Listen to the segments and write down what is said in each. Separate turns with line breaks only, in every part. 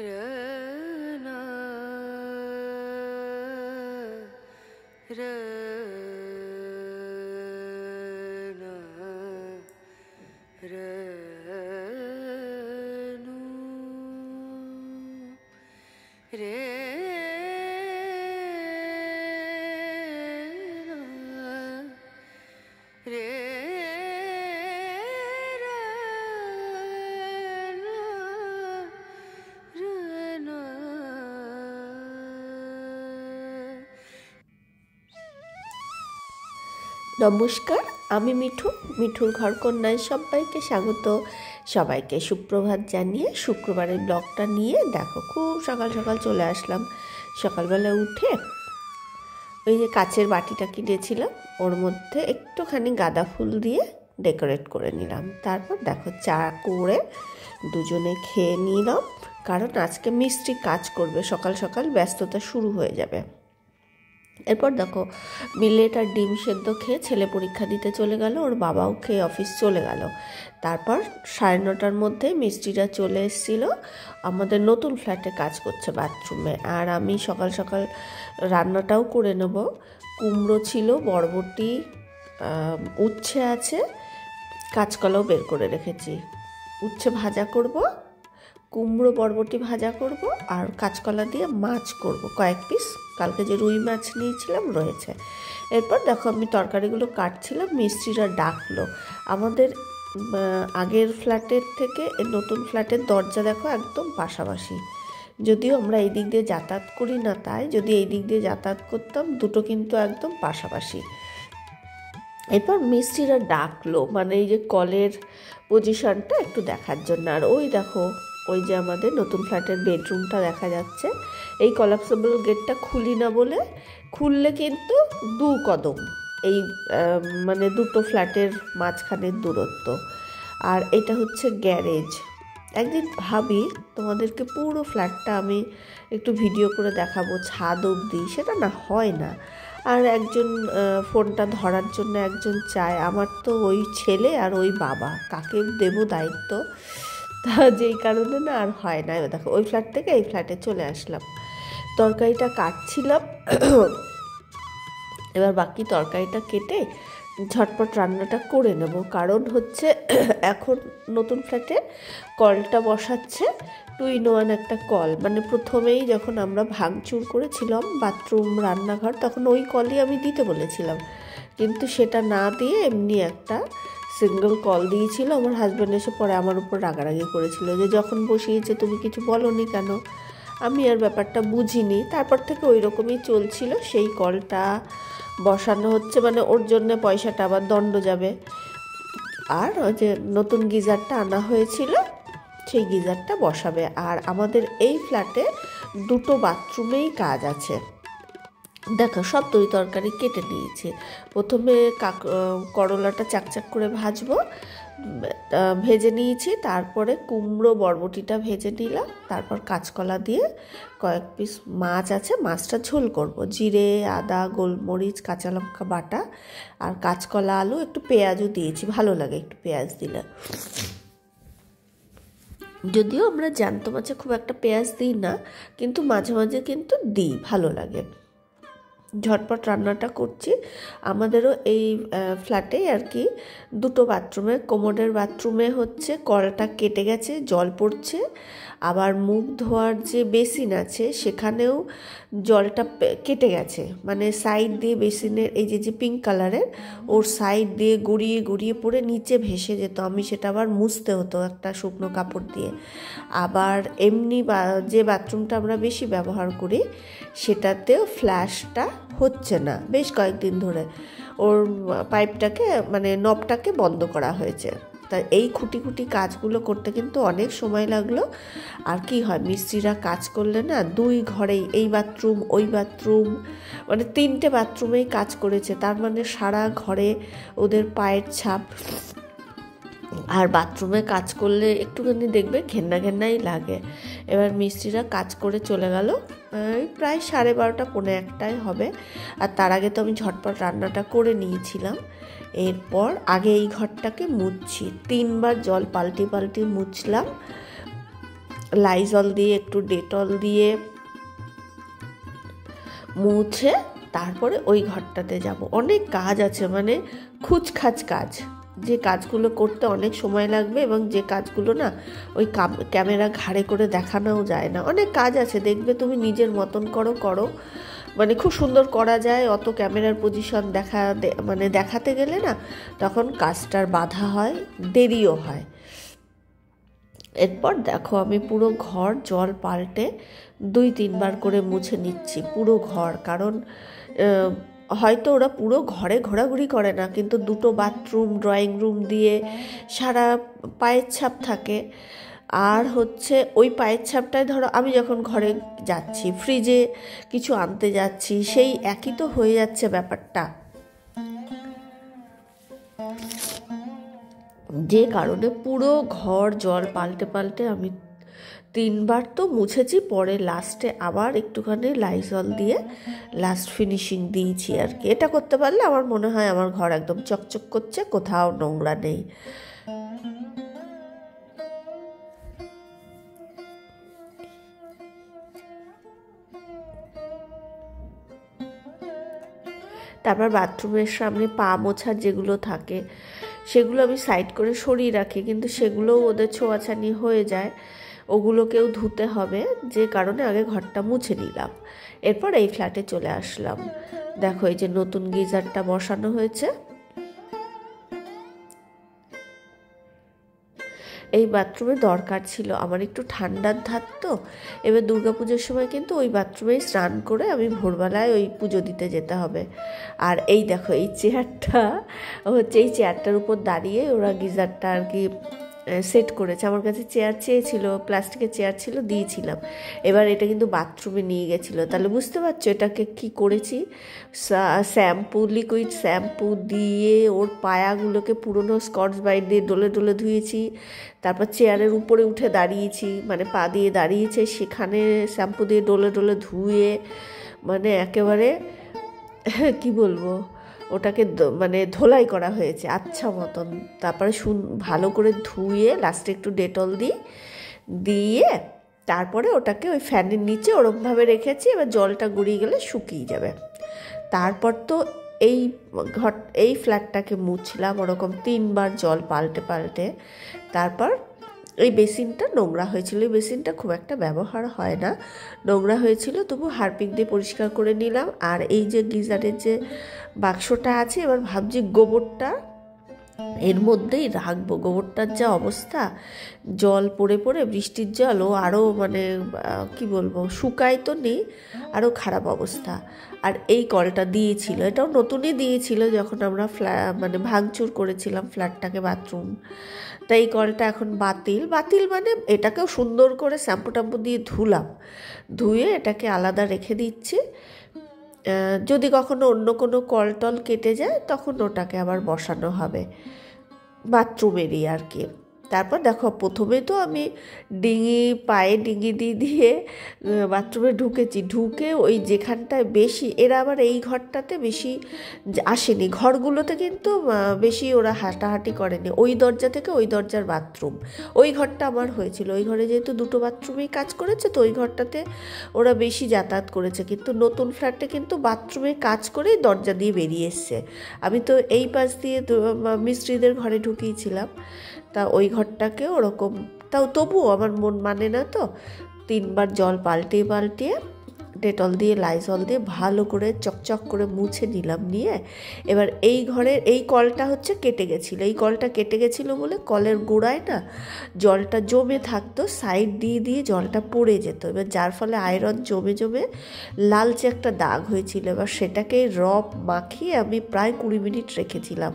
रना रना रनु रे रे
নমস্কার, আমি মিঠু। মিঠুর ঘর কন্যায় সবাইকে স্বাগত। সবাইকে সুপ্রভাত জানিয়ে শুক্রবারের ব্লগটা নিয়ে দেখো, খুব সকাল সকাল চলে আসলাম। সকালবেলা উঠে ওই যে কাচের বাটিটা কিনেছিলাম, ওর মধ্যে একটুখানি গাঁদা ফুল দিয়ে ডেকোরেট করে নিলাম। তারপর দেখো চা করে দুজনে খেয়ে নিলাম, কারণ আজকে মিস্ত্রি কাজ করবে, সকাল সকাল ব্যস্ততা শুরু হয়ে যাবে। এরপর দেখো মিলেট আর ডিম সেদ্ধ খেয়ে ছেলে পরীক্ষা দিতে চলে গেল, ওর বাবাও খেয়ে অফিস চলে গেল। তারপর 9:30টার মধ্যে মিস্ত্রিরা চলে এসেছিলো, আমাদের নতুন ফ্ল্যাটে কাজ করছে বাথরুমে। আর আমি সকাল সকাল রান্নাটাও করে নেব। কুমড়ো ছিল, বরবটি, উচ্ছে আছে, কাঁচকলাও বের করে রেখেছি। উচ্ছে ভাজা করব, কুমড়ো বরবটি ভাজা করব, আর কাঁচকলা দিয়ে মাছ করব কয়েক পিস। কালকে যে রুই মাছ নিয়েছিলাম রয়েছে। এরপর দেখো আমি তরকারিগুলো কাটছিলাম, মিস্ত্রিরা ডাকলো। আমাদের আগের ফ্ল্যাটের থেকে নতুন ফ্ল্যাটের দরজা দেখো একদম পাশাপাশি। যদিও আমরা এই দিক দিয়ে যাতায়াত করি না, তাই যদি এই দিক দিয়ে যাতায়াত করতাম, দুটো কিন্তু একদম পাশাপাশি। এরপর মিস্ত্রিরা ডাকলো, মানে এই যে কলের পজিশনটা একটু দেখার জন্য। আর ওই দেখো ওই যে আমাদের নতুন ফ্ল্যাটের বেডরুমটা দেখা যাচ্ছে। এই কলাপসেবল গেটটা খুলি না বলে, খুললে কিন্তু 2 কদম এই মানে দুটো ফ্ল্যাটের মাঝখানের দূরত্ব। আর এটা হচ্ছে গ্যারেজ। একদিন ভাবি তোমাদেরকে পুরো ফ্ল্যাটটা আমি একটু ভিডিও করে দেখাবো, ছাদ অবধি, সেটা না হয় না। আর একজন ফোনটা ধরার জন্য একজন চায়। আমার তো ওই ছেলে আর ওই বাবা, কাকে দেব দায়িত্ব, তা যেই কারণে না আর হয় না। দেখো ওই ফ্ল্যাট থেকে এই ফ্ল্যাটে চলে আসলাম, তরকারিটা কাটছিলাম। এবার বাকি তরকারিটা কেটে ঝটপট রান্নাটা করে নেব, কারণ হচ্ছে এখন নতুন ফ্ল্যাটে কলটা বসাচ্ছে 2-in-1 একটা কল। মানে প্রথমেই যখন আমরা ভাঙচুর করেছিলাম বাথরুম রান্নাঘর, তখন ওই কলই আমি দিতে বলেছিলাম, কিন্তু সেটা না দিয়ে এমনি একটা সিঙ্গেল কল দিয়েছিল। আমার হাজব্যান্ড এসে পরে আমার উপর রাগারাগি করেছিল যে যখন বসিয়েছে তুমি কিছু বলোনি কেন। আমি আর ব্যাপারটা বুঝিনি। তারপর থেকে ওই রকমই চলছিল। সেই কলটা বসানো হচ্ছে, মানে ওর জন্য পয়সাটা আবার দণ্ড যাবে। আর ওই যে নতুন গিজারটা আনা হয়েছিল, সেই গিজারটা বসাবে। আর আমাদের এই ফ্ল্যাটে 2টো বাথরুমেই কাজ আছে। দেখো সব তরকারি কেটে নিয়েছি। প্রথমে করলাটা চাকচাক করে ভাজবো, ভেজে নিয়েছি। তারপরে কুমড়ো বরবটিটা ভেজে নিলাম। তারপর কাঁচকলা দিয়ে কয়েক পিস মাছ আছে, মাছটা ঝোল করব। জিরে, আদা, গোলমরিচ, কাঁচা লঙ্কা বাটা, আর কাঁচকলা, আলু, একটু পেঁয়াজও দিয়েছি, ভালো লাগে একটু পেঁয়াজ দিলে। যদিও আমরা জ্যান্ত মাছে খুব একটা পেঁয়াজ দিই না, কিন্তু মাঝে মাঝে কিন্তু দিই, ভালো লাগে। ঝটপট রান্নাটা করছি। আমাদেরও এই ফ্ল্যাটে আর কি 2টো বাথরুমে, কোমোডের বাথরুমে হচ্ছে কলটা কেটে গেছে, জল পড়ছে। আবার মুখ ধোয়ার যে বেসিন আছে সেখানেও জলটা কেটে গেছে, মানে সাইড দিয়ে বেসিনের এই যে পিঙ্ক কালারের, ওর সাইড দিয়ে গড়িয়ে গড়িয়ে পড়ে নিচে ভেসে যেত। আমি সেটা আবার মুছতে হতো একটা শুকনো কাপড় দিয়ে। আবার এমনি যে বাথরুমটা আমরা বেশি ব্যবহার করি সেটাতেও ফ্ল্যাশটা হচ্ছে না বেশ কয়েকদিন ধরে। ওর পাইপটাকে মানে নবটাকে বন্ধ করা হয়েছে। তাই এই খুঁটি খুঁটি কাজগুলো করতে কিন্তু অনেক সময় লাগলো। আর কি হয়, মিস্ত্রিরা কাজ করলে না 2 ঘরেই, এই বাথরুম ওই বাথরুম, মানে 3টে বাথরুমেই কাজ করেছে। তার মানে সারা ঘরে ওদের পায়ের ছাপ। আর বাথরুমে কাজ করলে একটুখানি দেখবে ঘেন্না ঘেন্নাই লাগে। এবার মিস্ত্রিরা কাজ করে চলে গেল, প্রায় 12:30 পৌনে 1টায় হবে। আর তার আগে তো আমি ঝটপট রান্নাটা করে নিয়েছিলাম। এরপর আগে এই ঘরটাকে মুছছি, 3বার জল পাল্টি পাল্টি মুছলাম। লাইজল দিয়ে একটু ডেটল দিয়ে মুছে তারপরে ওই ঘরটাতে যাব। অনেক কাজ আছে, মানে খুচখাচ কাজ, যে কাজগুলো করতে অনেক সময় লাগবে এবং যে কাজগুলো না ওই ক্যামেরা ঘাড়ে করে দেখানোও যায় না। অনেক কাজ আছে, দেখবে তুমি নিজের মতন করো, মানে খুব সুন্দর করা যায়। অত ক্যামেরার পজিশন মানে দেখাতে গেলে না তখন কাজটার বাধা হয়, দেরিও হয়। এরপর দেখো আমি পুরো ঘর জল পাল্টে 2-3 বার করে মুছে নিচ্ছি পুরো ঘর। কারণ হয়তো ওরা পুরো ঘরে ঘোরাঘুরি করে না, কিন্তু 2টো বাথরুম, ড্রয়িং রুম দিয়ে সারা পায়ের ছাপ থাকে। আর হচ্ছে ওই পায়ের ছাপটায় ধরো আমি যখন ঘরে যাচ্ছি, ফ্রিজে কিছু আনতে যাচ্ছি, সেই একই তো হয়ে যাচ্ছে ব্যাপারটা। যে কারণে পুরো ঘর জল পাল্টে পাল্টে আমি 3 বার তো মুছেছি। পরে লাস্টে আবার একটুখানি লাইজল দিয়ে লাস্ট ফিনিশিং দিয়েছি আর কি। এটা করতে পারলে আমার মনে হয় আমার ঘর একদম চকচক করছে, কোথাও নোংরা নেই। তারপর বাথরুমের সামনে পা মোছার যেগুলো থাকে সেগুলো আমি সাইড করে সরিয়ে রাখি, কিন্তু সেগুলোও ওদের ছোঁয়াছানি হয়ে যায়, ওগুলোকেও ধুতে হবে। যে কারণে আগে ঘরটা মুছে নিলাম। এরপর এই ফ্ল্যাটে চলে আসলাম। দেখো এই যে নতুন গিজারটা বসানো হয়েছে। এই বাথরুমে দরকার ছিল, আমার একটু ঠান্ডার ধার তো। এবার দুর্গাপুজোর সময় কিন্তু ওই বাথরুমেই স্নান করে আমি ভোরবেলায় ওই পুজো দিতে যেতে হবে। আর এই দেখো এই চেয়ারটা হচ্ছে, এই চেয়ারটার উপর দাঁড়িয়ে ওরা গিজারটা আর কি সেট করেছে। আমার কাছে চেয়ার চেয়েছিল, প্লাস্টিকের চেয়ার ছিল, দিয়েছিলাম। এবার এটা কিন্তু বাথরুমে নিয়ে গেছিলো। তাহলে বুঝতে পারছো এটাকে কি করেছি, লিকুইড শ্যাম্পু দিয়ে ওর পায়াগুলোকে পুরনো স্কচ ব্রাইট দিয়ে ডলে ডলে ধুয়েছি। তারপর চেয়ারের উপরে উঠে দাঁড়িয়েছি, মানে পা দিয়ে দাঁড়িয়েছে, সেখানে শ্যাম্পু দিয়ে ডলে ডলে ধুয়ে, মানে একেবারে কি বলবো, ওটাকে মানে ধোলাই করা হয়েছে আচ্ছা মতন। তারপরে ভালো করে ধুয়ে লাস্টে একটু ডেটল দিয়ে তারপরে ওটাকে ওই ফ্যানের নিচে ওরমভাবে রেখেছি। এবার জলটা গড়িয়ে গেলে শুকিয়ে যাবে। তারপর তো এই ফ্ল্যাটটাকে মুছলাম ওরকম 3 বার জল পাল্টে পাল্টে। তারপর এই বেসিনটা নোংরা হয়েছিল, এই বেসিনটা খুব একটা ব্যবহার হয় না, নোংরা হয়েছিল, তবু হারপিক দিয়ে পরিষ্কার করে নিলাম। আর এই যে গিজারের যে বাক্সটা আছে, এবার ভাবছি গোবরটা এর মধ্যেই রাখবো। গোবরটার যা অবস্থা, জল পড়ে পড়ে, বৃষ্টির জল, ও আরও মানে কি বলবো, শুকায় তো নেই, আরও খারাপ অবস্থা। আর এই কলটা দিয়েছিল, এটাও নতুনই দিয়েছিল যখন আমরা মানে ভাঙচুর করেছিলাম ফ্ল্যাটটাকে, বাথরুম। তাই এই কলটা এখন বাতিল মানে এটাকেও সুন্দর করে শ্যাম্পু ট্যাম্পু দিয়ে ধুয়ে এটাকে আলাদা রেখে দিচ্ছি। যদি কখনো অন্য কোনো কল টল কেটে যায় তখন ওটাকে আবার বসানো হবে বাথরুমেরই আর কি। তারপর দেখো প্রথমে তো আমি পায়ে ডিঙি দিয়ে বাথরুমে ঢুকে ওই যেখানটায় বেশি, এরা আবার এই ঘরটাতে বেশি আসেনি, ঘরগুলোতে কিন্তু বেশি ওরা হাঁটাহাঁটি করেনি। ওই দরজা থেকে ওই দরজার বাথরুম, ওই ঘরটা আমার হয়েছিল। ওই ঘরে যেহেতু 2টো বাথরুমেই কাজ করেছে, তো ওই ঘরটাতে ওরা বেশি যাতায়াত করেছে। কিন্তু নতুন ফ্ল্যাটে কিন্তু বাথরুমে কাজ করেই দরজা দিয়ে বেরিয়ে এসছে। আমি তো এই পাশ দিয়ে মিস্ত্রিদের ঘরে ঢুকিয়েছিলাম, তা ওই ঘরটাকে ওরকম, তবুও আমার মন মানে না, তো 3 বার জল পাল্টিয়ে ডেটল দিয়ে লাইজল দিয়ে ভালো করে চকচক করে মুছে নিয়ে এবার এই ঘরের এই কলটা হচ্ছে কেটে গেছিলো। এই কলটা কেটে গেছিলো বলে কলের গোড়ায় না জলটা জমে থাকতো, সাইড দিয়ে জলটা পড়ে যেত। এবার যার ফলে আয়রন জমে লালচে একটা দাগ হয়েছিল। এবার সেটাকে রব মাখিয়ে আমি প্রায় 20 মিনিট রেখেছিলাম।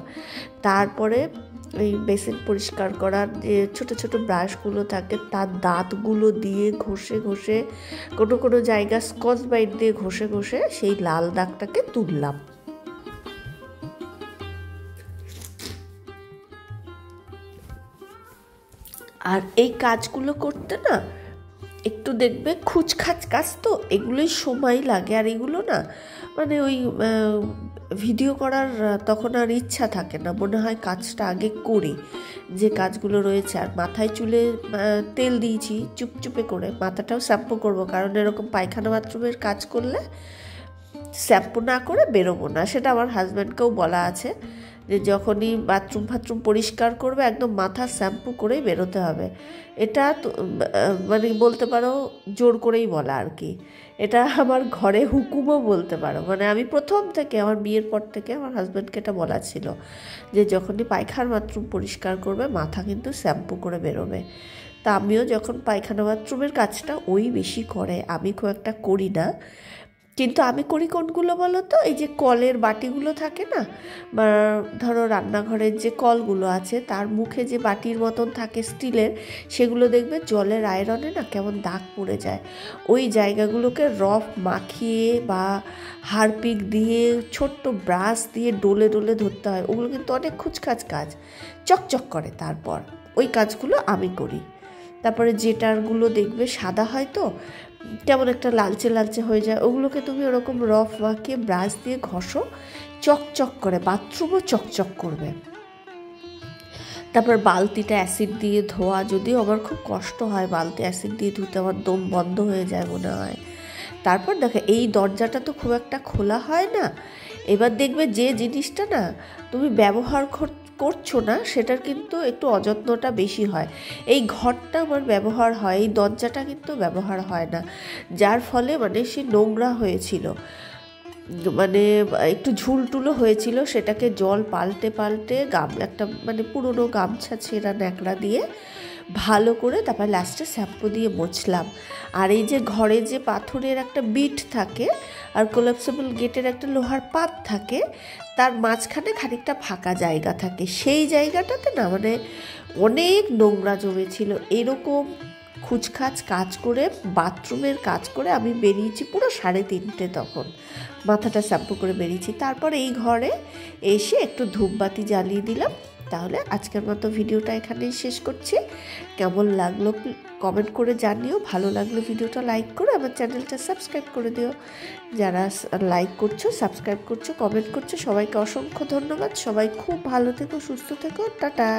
তারপরে এই বেসিন পরিষ্কার করার যে ছোট ছোট ব্রাশগুলো থাকে, তার দাঁতগুলো দিয়ে ঘষে কোনো জায়গা স্কচ ব্রাইট দিয়ে ঘষে সেই লাল দাগটাকে তুললাম। আর এই কাজগুলো করতে না একটু দেখবে খুচখাচ কাজ তো, এগুলোই সময় লাগে। আর এগুলো না মানে ওই ভিডিও করার তখন আর ইচ্ছা থাকে না, মনে হয় কাজটা আগে করি যে কাজগুলো রয়েছে। আর মাথায় চুলে তেল দিয়েছি চুপচুপে করে, মাথাটাও শ্যাম্পু করব, কারণ এরকম পায়খানা বাথরুমের কাজ করলে শ্যাম্পু না করে বেরোবো না। সেটা আমার হাজব্যান্ডকেও বলা আছে যে যখনই বাথরুম পরিষ্কার করবে একদম মাথা শ্যাম্পু করেই বেরোতে হবে। এটা মানে বলতে পারো জোর করেই বলা আর কি। এটা আমার ঘরে হুকুমও বলতে পারো, মানে আমি প্রথম থেকে আমার বিয়ের পর থেকে আমার হাজব্যান্ডকে এটা বলা ছিল যে যখনই পায়খানা বাথরুম পরিষ্কার করবে মাথা কিন্তু শ্যাম্পু করে বেরোবে। তা আমিও যখন পায়খানা বাথরুমের কাজটা ওই বেশি করে, আমি খুব একটা করি না। কিন্তু আমি করি কোনগুলো বলো তো, এই যে কলের বাটিগুলো থাকে না, বা ধরো রান্নাঘরের যে কলগুলো আছে তার মুখে যে বাটির মতন থাকে স্টিলের, সেগুলো দেখবে জলের আয়রনে না কেমন দাগ পড়ে যায়। ওই জায়গাগুলোকে রফ মাখিয়ে বা হারপিক দিয়ে ছোট্ট ব্রাশ দিয়ে ডলে ডলে ধরতে হয়। ওগুলো কিন্তু অনেক খুচখাচ কাজ, চকচক করে। তারপর ওই কাজগুলো আমি করি। তারপরে যেটারগুলো দেখবে সাদা হয় তো কেমন একটা লালচে লালচে হয়ে যায়, ওগুলোকে তুমি ওরকম রফ মাখিয়ে ব্রাশ দিয়ে ঘষো, চকচক করে, বাথরুমও চকচক করবে। তারপর বালতিটা অ্যাসিড দিয়ে ধোয়া, যদিও আমার খুব কষ্ট হয় বালতি অ্যাসিড দিয়ে ধুতে, আমার দম বন্ধ হয়ে যায় মনে হয়। তারপর দেখো এই দরজাটা তো খুব একটা খোলা হয় না। এবার দেখবে যে জিনিসটা না তুমি ব্যবহার করছো না সেটার কিন্তু একটু অযত্নটা বেশি হয়। এই ঘরটা আমার ব্যবহার হয়, এই দরজাটা কিন্তু ব্যবহার হয় না, যার ফলে মানে সে নোংরা হয়েছিল, মানে একটু ঝুলটুলো হয়েছিল। সেটাকে জল পাল্টে পাল্টে একটা মানে পুরনো গামছা ছেঁড়া ন্যাকড়া দিয়ে ভালো করে তারপর লাস্টে শ্যাম্পু দিয়ে মুছলাম। আর এই যে ঘরে যে পাথরের একটা বিট থাকে আর কোলাপসেবল গেটের একটা লোহার পাত থাকে, তার মাঝখানে খানিকটা ফাঁকা জায়গা থাকে, সেই জায়গাটাতে না মানে অনেক নোংরা জমেছিল। এরকম খুচখাচ কাজ করে, বাথরুমের কাজ করে আমি বেরিয়েছি পুরো 3:30 তখন, মাথাটা শ্যাম্পু করে বেরিয়েছি। তারপর এই ঘরে এসে একটু ধূপবাতি জ্বালিয়ে দিলাম। তাহলে আজকের মতো ভিডিওটা এখানেই শেষ করছি। কেমন লাগলো কমেন্ট করে জানিও, ভালো লাগলে ভিডিওটা লাইক করে আমার চ্যানেলটা সাবস্ক্রাইব করে দিও। যারা লাইক করছো, সাবস্ক্রাইব করছো, কমেন্ট করছো, সবাইকে অসংখ্য ধন্যবাদ। সবাই খুব ভালো থেকো, সুস্থ থেকো, টাটা।